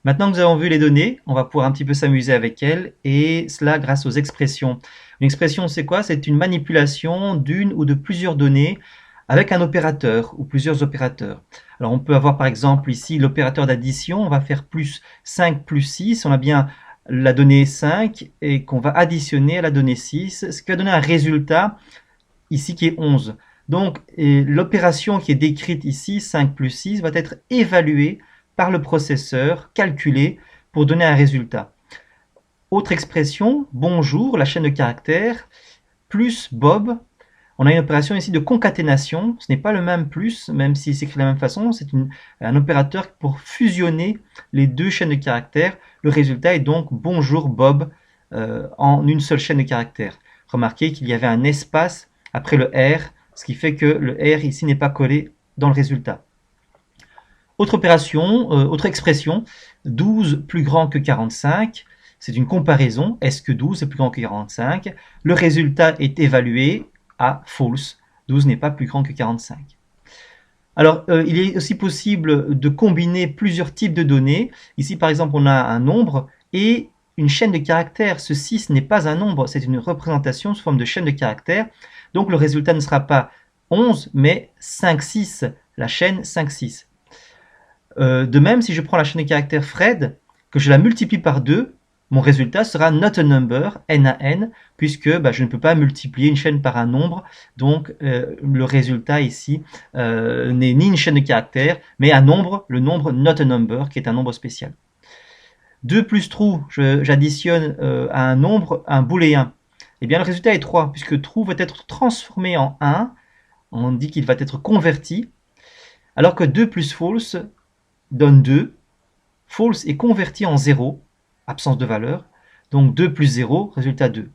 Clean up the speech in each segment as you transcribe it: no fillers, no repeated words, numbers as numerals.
Maintenant que nous avons vu les données, on va pouvoir un petit peu s'amuser avec elles, et cela grâce aux expressions. Une expression, c'est quoi? C'est une manipulation d'une ou de plusieurs données avec un opérateur ou plusieurs opérateurs. Alors on peut avoir par exemple ici l'opérateur d'addition, on va faire plus 5 plus 6, on a bien la donnée 5 et qu'on va additionner à la donnée 6, ce qui va donner un résultat ici qui est 11. Donc l'opération qui est décrite ici, 5 plus 6, va être évaluée par le processeur, calculée pour donner un résultat. Autre expression, bonjour, la chaîne de caractères, plus Bob. On a une opération ici de concaténation, ce n'est pas le même plus, même s'il s'écrit de la même façon, c'est un opérateur pour fusionner les deux chaînes de caractères. Le résultat est donc bonjour Bob en une seule chaîne de caractères. Remarquez qu'il y avait un espace après le R, ce qui fait que le R ici n'est pas collé dans le résultat. Autre opération, autre expression, 12 plus grand que 45, c'est une comparaison, est-ce que 12 est plus grand que 45? Le résultat est évalué à false, 12 n'est pas plus grand que 45. Alors, il est aussi possible de combiner plusieurs types de données. Ici, par exemple, on a un nombre et une chaîne de caractères. Ce 6 n'est pas un nombre, c'est une représentation sous forme de chaîne de caractères. Donc, le résultat ne sera pas 11, mais 5, 6, la chaîne 5, 6. De même, si je prends la chaîne de caractères Fred, que je la multiplie par 2, mon résultat sera not a number, N-A-N, puisque je ne peux pas multiplier une chaîne par un nombre, donc le résultat ici n'est ni une chaîne de caractères, mais un nombre, le nombre not a number, qui est un nombre spécial. 2 plus true, j'additionne à un nombre un booléen. Eh bien, le résultat est 3, puisque true va être transformé en 1, on dit qu'il va être converti, alors que 2 plus false donne 2, false est converti en 0, absence de valeur, donc 2 plus 0, résultat 2. Donc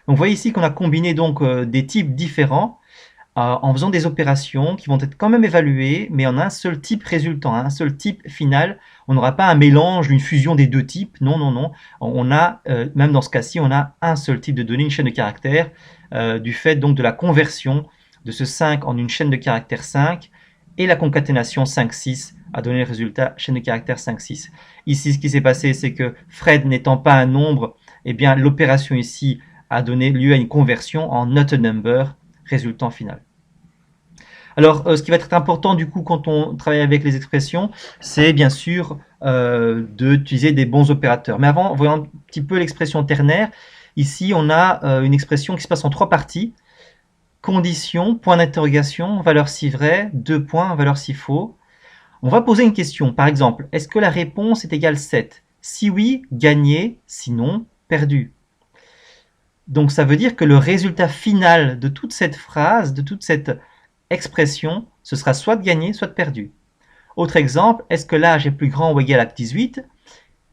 vous voyez ici qu'on a combiné donc des types différents en faisant des opérations qui vont être quand même évaluées, mais en un seul type résultant, un seul type final. On n'aura pas un mélange, une fusion des deux types, non, non, non. On a, même dans ce cas-ci, on a un seul type de données, une chaîne de caractères, du fait donc de la conversion de ce 5 en une chaîne de caractères 5, et la concaténation 5-6 a donné le résultat chaîne de caractères 5-6. Ici, ce qui s'est passé, c'est que Fred n'étant pas un nombre, eh bien l'opération ici a donné lieu à une conversion en not a number, résultant final. Alors, ce qui va être important du coup quand on travaille avec les expressions, c'est bien sûr d'utiliser des bons opérateurs. Mais avant, voyons un petit peu l'expression ternaire. Ici, on a une expression qui se passe en 3 parties. Condition, point d'interrogation, valeur si vrai, 2 points, valeur si faux. On va poser une question, par exemple, est-ce que la réponse est égale 7? Si oui, gagné, sinon, perdu. Donc ça veut dire que le résultat final de toute cette phrase, de toute cette expression, ce sera soit de gagné, soit de perdu. Autre exemple, est-ce que l'âge est plus grand ou égal à 18?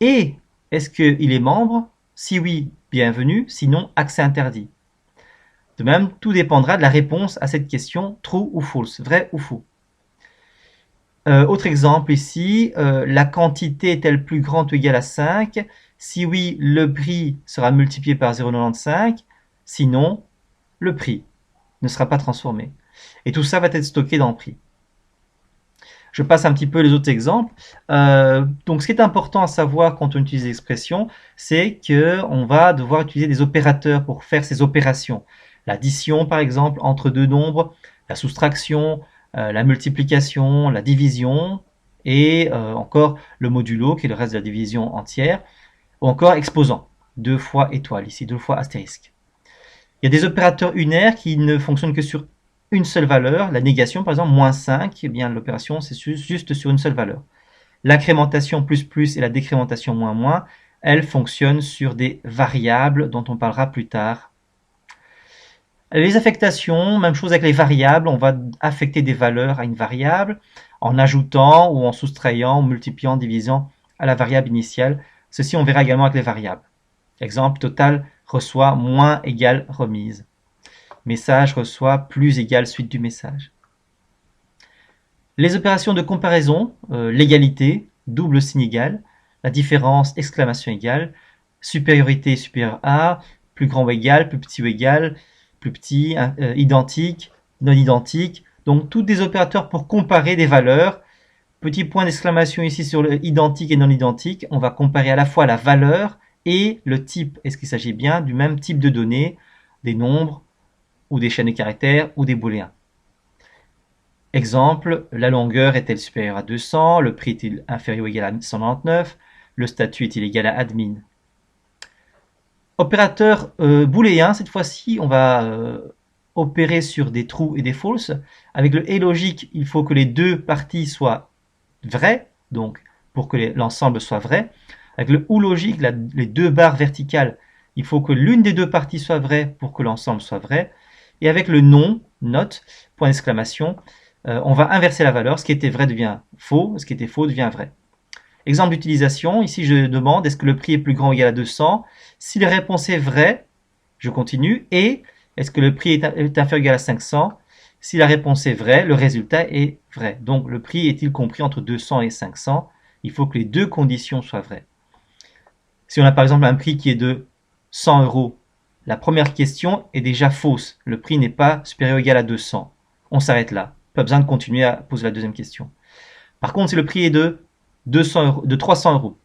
Et est-ce qu'il est membre? Si oui, bienvenue, sinon, accès interdit. De même, tout dépendra de la réponse à cette question, true ou false, vrai ou faux. Autre exemple ici, la quantité est-elle plus grande ou égale à 5? Si oui, le prix sera multiplié par 0,95, sinon, le prix ne sera pas transformé. Et tout ça va être stocké dans le prix. Je passe un petit peu les autres exemples. Donc, ce qui est important à savoir quand on utilise l'expression, c'est qu'on va devoir utiliser des opérateurs pour faire ces opérations. L'addition, par exemple, entre deux nombres, la soustraction, la multiplication, la division, et encore le modulo, qui est le reste de la division entière, ou encore exposant, 2 fois étoile, ici 2 fois astérisque. Il y a des opérateurs unaires qui ne fonctionnent que sur une seule valeur. La négation, par exemple, moins 5, eh bien l'opération, c'est juste sur une seule valeur. L'incrémentation plus plus et la décrémentation moins moins, elles fonctionnent sur des variables dont on parlera plus tard. Les affectations, même chose avec les variables, on va affecter des valeurs à une variable en ajoutant ou en soustrayant, ou multipliant, divisant à la variable initiale. Ceci, on verra également avec les variables. Exemple, total reçoit moins égale remise. Message reçoit plus égale suite du message. Les opérations de comparaison, l'égalité, double signe égal, la différence, exclamation égale, supériorité supérieure à, plus grand ou égal, plus petit ou égal, plus petit, identique, non identique. Donc, tous des opérateurs pour comparer des valeurs Petit point d'exclamation ici sur le identique et non identique. On va comparer à la fois la valeur et le type. Est-ce qu'il s'agit bien du même type de données, des nombres, ou des chaînes de caractères, ou des booléens. Exemple, la longueur est-elle supérieure à 200, le prix est-il inférieur ou égal à 199, le statut est-il égal à admin. Opérateur booléen, cette fois-ci, on va opérer sur des true et des false. Avec le et logique, il faut que les deux parties soient vraies, donc pour que l'ensemble soit vrai. Avec le ou logique, les deux barres verticales, il faut que l'une des deux parties soit vraie pour que l'ensemble soit vrai. Et avec le non, not, point d'exclamation, on va inverser la valeur. Ce qui était vrai devient faux, ce qui était faux devient vrai. Exemple d'utilisation, ici je demande est-ce que le prix est plus grand ou égal à 200. Si la réponse est vraie, je continue. Et est-ce que le prix est inférieur ou égal à 500? Si la réponse est vraie, le résultat est vrai. Donc le prix est-il compris entre 200 et 500? Il faut que les deux conditions soient vraies. Si on a par exemple un prix qui est de 100 euros, la première question est déjà fausse. Le prix n'est pas supérieur ou égal à 200. On s'arrête là. Pas besoin de continuer à poser la deuxième question. Par contre, si le prix est de 300 euros,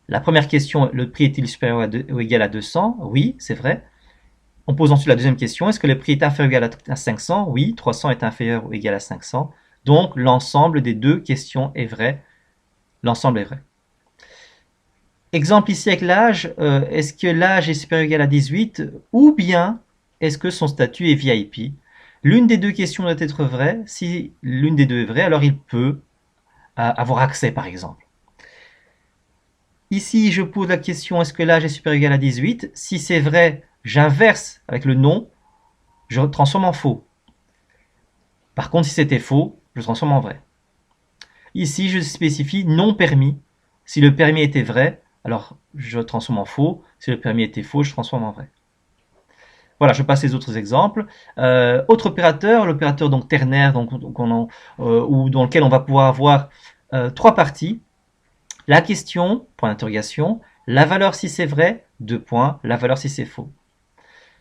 la première question, le prix est-il supérieur ou égal à 200? Oui, c'est vrai. On pose ensuite la deuxième question, est-ce que le prix est inférieur ou égal à 500? Oui, 300 est inférieur ou égal à 500. Donc, l'ensemble des deux questions est vrai. L'ensemble est vrai. Exemple ici avec l'âge, est-ce que l'âge est supérieur ou égal à 18 ou bien est-ce que son statut est VIP? L'une des deux questions doit être vraie. Si l'une des deux est vraie, alors il peut avoir accès par exemple. Ici, je pose la question, est-ce que l'âge est supérieur ou égal à 18? Si c'est vrai, j'inverse avec le non, je transforme en faux. Par contre, si c'était faux, je transforme en vrai. Ici, je spécifie non permis. Si le permis était vrai, alors je transforme en faux. Si le permis était faux, je transforme en vrai. Voilà, je passe les autres exemples. Autre opérateur, l'opérateur donc ternaire, ou dans lequel on va pouvoir avoir trois parties. La question, point d'interrogation, la valeur si c'est vrai, 2 points, la valeur si c'est faux.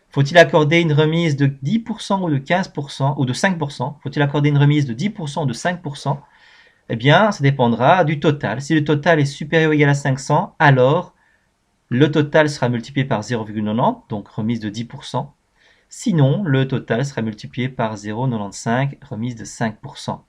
Faut-il accorder une remise de 10% ou de 15% ou de 5%? Faut-il accorder une remise de 10% ou de 5%? Eh bien, ça dépendra du total. Si le total est supérieur ou égal à 500, alors le total sera multiplié par 0,90, donc remise de 10%. Sinon, le total sera multiplié par 0,95, remise de 5%.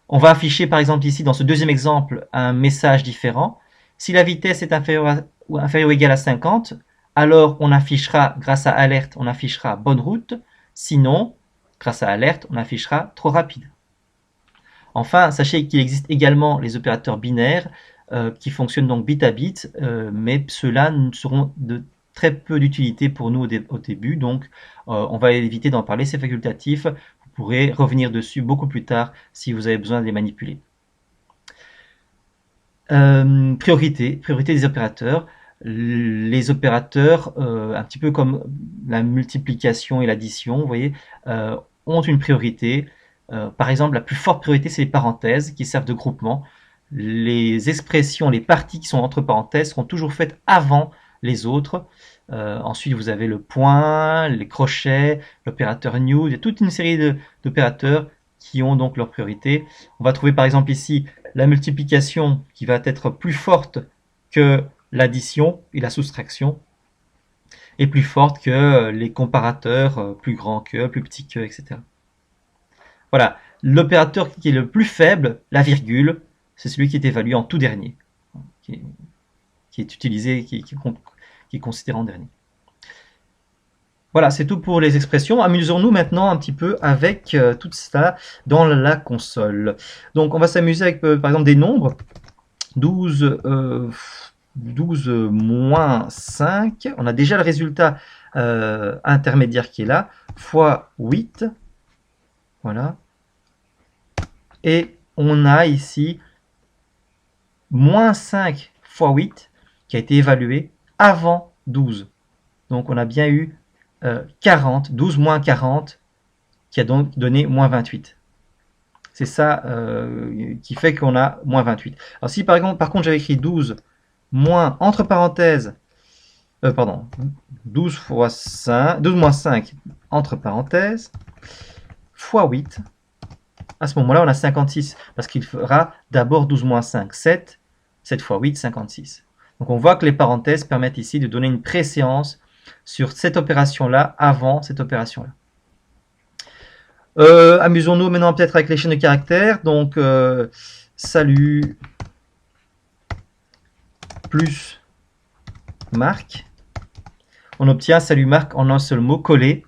On va afficher par exemple ici dans ce deuxième exemple un message différent. Si la vitesse est inférieure ou égale à 50, alors on affichera, grâce à alerte, on affichera bonne route. Sinon, grâce à alerte, on affichera trop rapide. Enfin, sachez qu'il existe également les opérateurs binaires qui fonctionnent donc bit à bit, mais ceux-là seront de très peu d'utilité pour nous au début, donc on va éviter d'en parler, c'est facultatif. Vous pourrez revenir dessus beaucoup plus tard si vous avez besoin de les manipuler. Priorité des opérateurs. Les opérateurs, un petit peu comme la multiplication et l'addition, vous voyez, ont une priorité. Par exemple, la plus forte priorité, c'est les parenthèses qui servent de groupement. Les expressions, les parties qui sont entre parenthèses seront toujours faites avant les autres. Ensuite, vous avez le point, les crochets, l'opérateur new. Il y a toute une série d'opérateurs qui ont donc leur priorité. On va trouver par exemple ici la multiplication qui va être plus forte que l'addition et la soustraction, et plus forte que les comparateurs, plus grand que, plus petit que, etc. Voilà, l'opérateur qui est le plus faible, la virgule, c'est celui qui est évalué en tout dernier, qui est utilisé, qui est considéré en dernier. Voilà, c'est tout pour les expressions. Amusons-nous maintenant un petit peu avec tout ça dans la console. Donc on va s'amuser avec par exemple des nombres. 12 moins 5. On a déjà le résultat intermédiaire qui est là, fois 8. Voilà. Et on a ici moins 5 fois 8 qui a été évalué avant 12. Donc on a bien eu 40, 12 moins 40, qui a donc donné moins 28. C'est ça qui fait qu'on a moins 28. Alors si par contre j'avais écrit 12 moins, entre parenthèses, 12 fois 5, 12 moins 5, entre parenthèses, fois 8, À ce moment-là, on a 56, parce qu'il fera d'abord 12 moins 5, 7, 7 fois 8, 56. Donc on voit que les parenthèses permettent ici de donner une préséance sur cette opération-là avant cette opération-là. Amusons-nous maintenant peut-être avec les chaînes de caractères. Donc, salut plus Marc. On obtient salut Marc en un seul mot collé.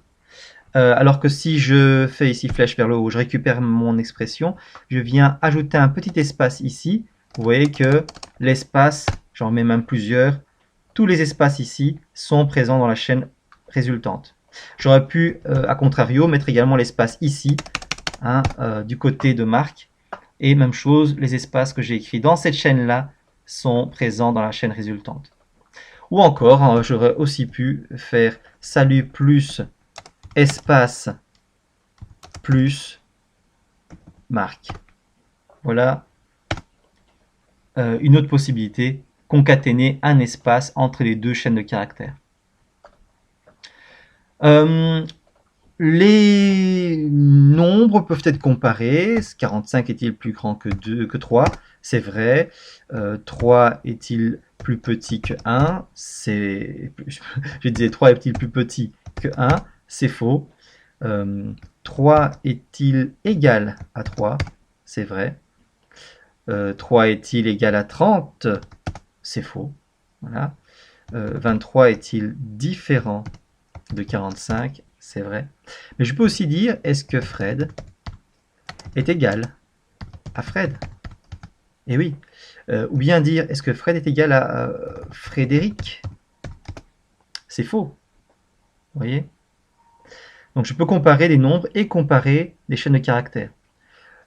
Alors que si je fais ici flèche vers le haut, je récupère mon expression, je viens ajouter un petit espace ici. Vous voyez que l'espace, j'en mets même plusieurs, tous les espaces ici sont présents dans la chaîne résultante. J'aurais pu, à contrario, mettre également l'espace ici, hein, du côté de Marc. Et même chose, les espaces que j'ai écrits dans cette chaîne-là sont présents dans la chaîne résultante. Ou encore, hein, j'aurais aussi pu faire salut plus espace plus Marc. Voilà une autre possibilité, concaténer un espace entre les deux chaînes de caractères. Les nombres peuvent être comparés. 45 est-il plus grand que 3? C'est vrai. 3 est-il plus petit que 1? Je disais 3 est-il plus petit que 1? C'est faux. 3 est-il égal à 3? C'est vrai. 3 est-il égal à 30? C'est faux. Voilà. 23 est-il différent de 45? C'est vrai. Mais je peux aussi dire, est-ce que Fred est égal à Fred? Eh oui. Ou bien dire, est-ce que Fred est égal à Frédéric? C'est faux. Vous voyez? Donc je peux comparer des nombres et comparer des chaînes de caractères.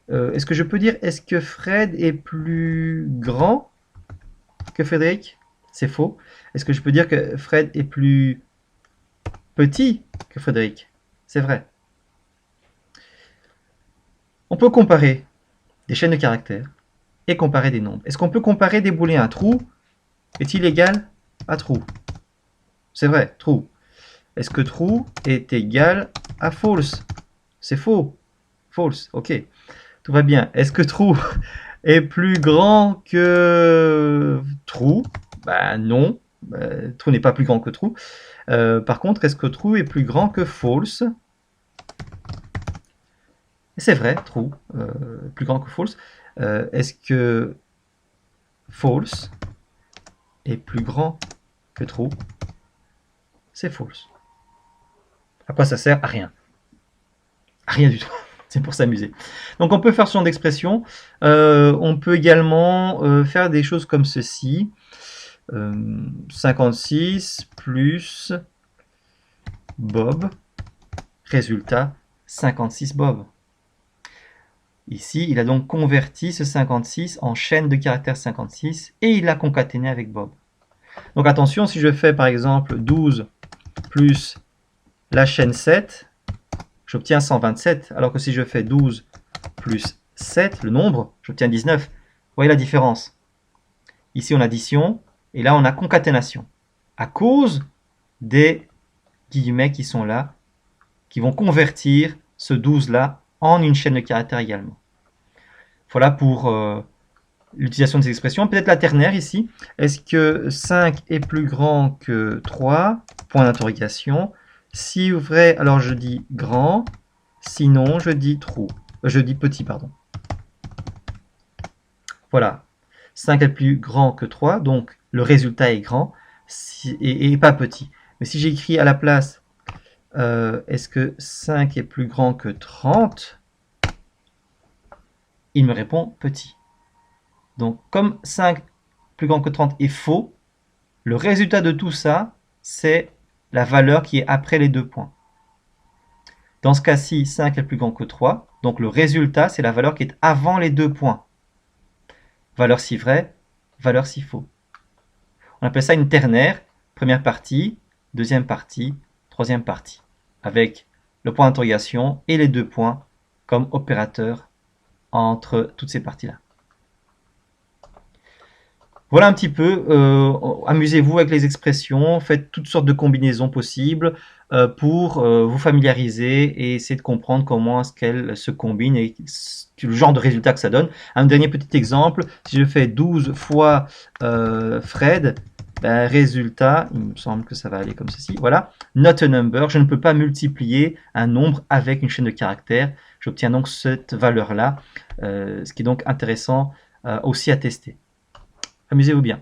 Est-ce que je peux dire, est-ce que Fred est plus grand que Frédéric? C'est faux. Est-ce que je peux dire que Fred est plus petit que Frédéric? C'est vrai. On peut comparer des chaînes de caractères et comparer des nombres. Est-ce qu'on peut comparer des booléens? True est-il égal à true? C'est vrai, true. Est-ce que true est égal à false? C'est faux. False, ok. Tout va bien. Est-ce que true est plus grand que true? Ben non. True n'est pas plus grand que true. Par contre, est-ce que true est plus grand que false? C'est vrai, true, plus grand que false. Est-ce que false est plus grand que true? C'est false. À quoi ça sert? À rien. À rien du tout. C'est pour s'amuser. Donc on peut faire ce genre d'expression. On peut également faire des choses comme ceci. 56 plus Bob. Résultat, 56 Bob. Ici, il a donc converti ce 56 en chaîne de caractères 56 et il l'a concaténé avec Bob. Donc attention, si je fais par exemple 12 plus la chaîne 7, j'obtiens 127, alors que si je fais 12 plus 7, le nombre, j'obtiens 19. Vous voyez la différence? Ici, on a addition, et là, on a concaténation. À cause des guillemets qui sont là, qui vont convertir ce 12-là en une chaîne de caractères également. Voilà pour l'utilisation des expressions. Peut-être la ternaire ici. Est-ce que 5 est plus grand que 3? Point d'interrogation. Si vrai, alors je dis grand. Sinon, je dis trou. Je dis petit, pardon. Voilà. 5 est plus grand que 3, donc le résultat est grand et pas petit. Mais si j'écris à la place, est-ce que 5 est plus grand que 30? Il me répond petit. Donc, comme 5 plus grand que 30 est faux, le résultat de tout ça, c'est la valeur qui est après les deux points. Dans ce cas-ci, 5 est plus grand que 3, donc le résultat, c'est la valeur qui est avant les deux points. Valeur si vrai, valeur si faux. On appelle ça une ternaire, première partie, deuxième partie, troisième partie, avec le point d'interrogation et les deux points comme opérateur entre toutes ces parties-là. Voilà un petit peu, amusez-vous avec les expressions, faites toutes sortes de combinaisons possibles pour vous familiariser et essayer de comprendre comment est-ce qu'elles se combinent et le genre de résultat que ça donne. Un dernier petit exemple, si je fais 12 fois Fred, ben, résultat, il me semble que ça va aller comme ceci, voilà, not a number, je ne peux pas multiplier un nombre avec une chaîne de caractères, j'obtiens donc cette valeur-là, ce qui est donc intéressant aussi à tester. Amusez-vous bien.